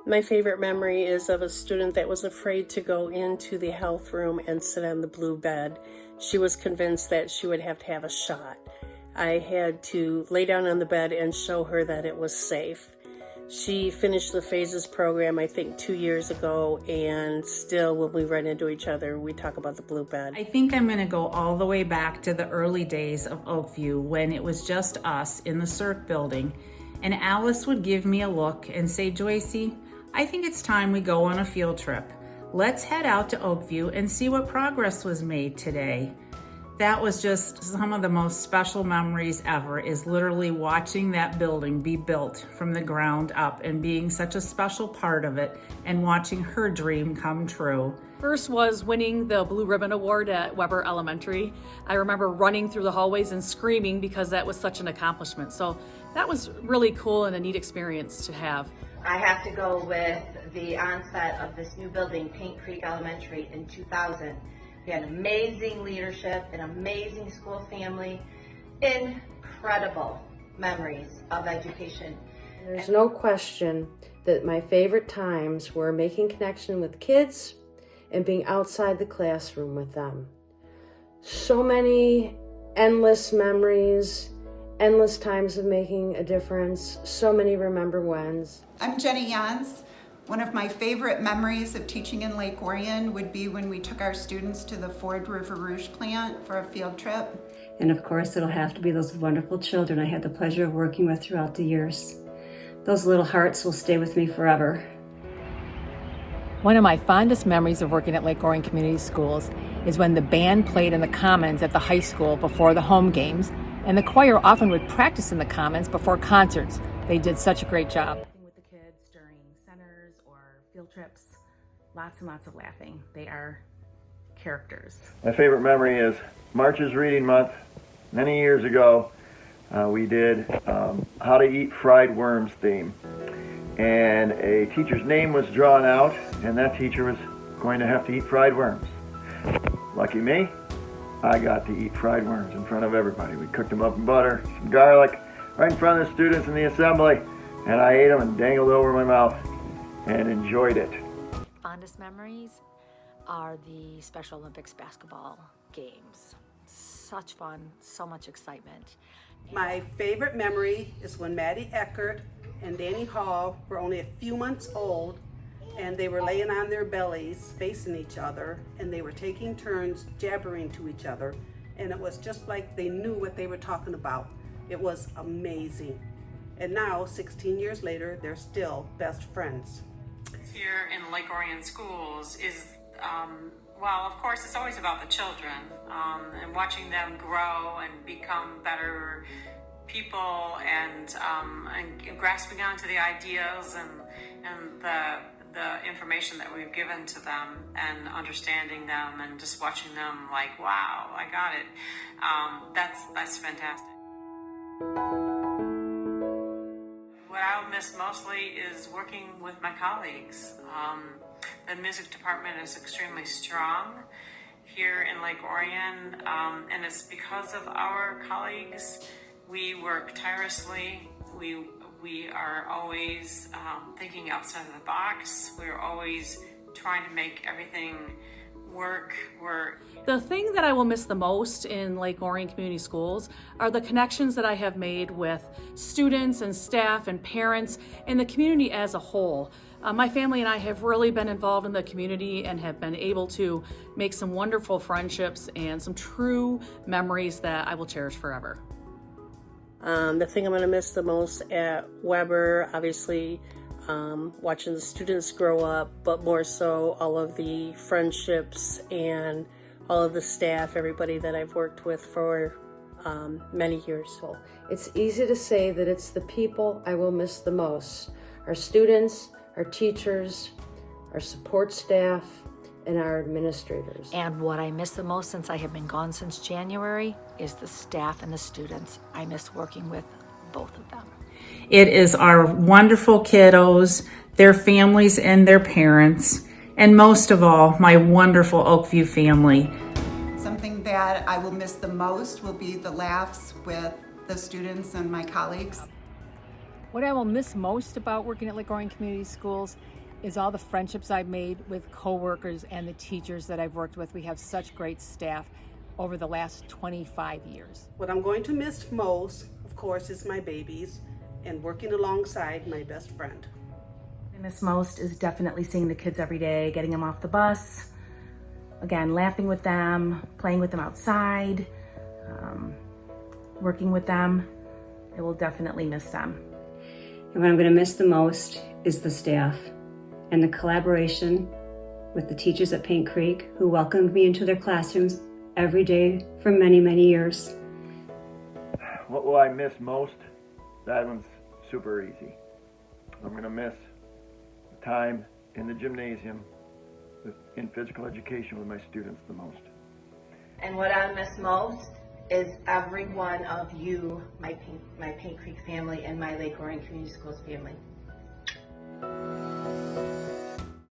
My favorite memory is of a student that was afraid to go into the health room and sit on the blue bed. She was convinced that she would have to have a shot. I had to lay down on the bed and show her that it was safe. She finished the phases program, I think 2 years ago, and still when we run into each other, we talk about the blue bed. I think I'm gonna go all the way back to the early days of Oakview when it was just us in the CERC building, and Alice would give me a look and say, Joyce, I think it's time we go on a field trip. Let's head out to Oakview and see what progress was made today. That was just some of the most special memories ever, is literally watching that building be built from the ground up and being such a special part of it and watching her dream come true. First was winning the Blue Ribbon Award at Weber Elementary. I remember running through the hallways and screaming because that was such an accomplishment. So that was really cool and a neat experience to have. I have to go with the onset of this new building, Paint Creek Elementary, in 2000. We had amazing leadership, an amazing school family, incredible memories of education. There's no question that my favorite times were making connection with kids and being outside the classroom with them. So many endless memories, endless times of making a difference, so many remember whens. I'm Jenny Jantz. One of my favorite memories of teaching in Lake Orion would be when we took our students to the Ford River Rouge plant for a field trip. And of course, it'll have to be those wonderful children I had the pleasure of working with throughout the years. Those little hearts will stay with me forever. One of my fondest memories of working at Lake Orion Community Schools is when the band played in the Commons at the high school before the home games, and the choir often would practice in the Commons before concerts. They did such a great job. With the kids during centers or field trips, lots and lots of laughing. They are characters. My favorite memory is March's Reading Month. Many years ago, we did How to Eat Fried Worms theme. And a teacher's name was drawn out, and that teacher was going to have to eat fried worms. Lucky me, I got to eat fried worms in front of everybody. We cooked them up in butter, some garlic, right in front of the students in the assembly, and I ate them and dangled over my mouth and enjoyed it. Fondest memories are the Special Olympics basketball games. Such fun, so much excitement. My favorite memory is when Maddie Eckert and Danny Hall were only a few months old, and they were laying on their bellies facing each other, and they were taking turns jabbering to each other, and it was just like they knew what they were talking about. It was amazing. And now, 16 years later, they're still best friends. Here in Lake Orion Schools is, well, of course, it's always about the children and watching them grow and become better people and grasping onto the ideas and the information that we've given to them and understanding them and just watching them like, wow, I got it. That's fantastic. What I'll miss mostly is working with my colleagues. The music department is extremely strong here in Lake Orion, and it's because of our colleagues. We work tirelessly. We are always thinking outside of the box. We're always trying to make everything work. The thing that I will miss the most in Lake Orion Community Schools are the connections that I have made with students and staff and parents and the community as a whole. My family and I have really been involved in the community and have been able to make some wonderful friendships and some true memories that I will cherish forever. The thing I'm going to miss the most at Weber, obviously, watching the students grow up, but more so all of the friendships and all of the staff, everybody that I've worked with for many years. It's easy to say that it's the people I will miss the most. Our students, our teachers, our support staff, and our administrators. And what I miss the most, since I have been gone since January, is the staff and the students. I miss working with both of them. It is our wonderful kiddos, their families and their parents, and most of all, my wonderful Oakview family. Something that I will miss the most will be the laughs with the students and my colleagues. What I will miss most about working at Lake Orion Community Schools is all the friendships I've made with coworkers and the teachers that I've worked with. We have such great staff over the last 25 years. What I'm going to miss most, of course, is my babies and working alongside my best friend. What I miss most is definitely seeing the kids every day, getting them off the bus, again, laughing with them, playing with them outside, working with them. I will definitely miss them. And what I'm going to miss the most is the staff and the collaboration with the teachers at Paint Creek who welcomed me into their classrooms every day for many, many years. What will I miss most? That one's super easy. I'm going to miss the time in the gymnasium in physical education with my students the most. And what I miss most is every one of you, my Paint Creek family and my Lake Orion Community Schools family.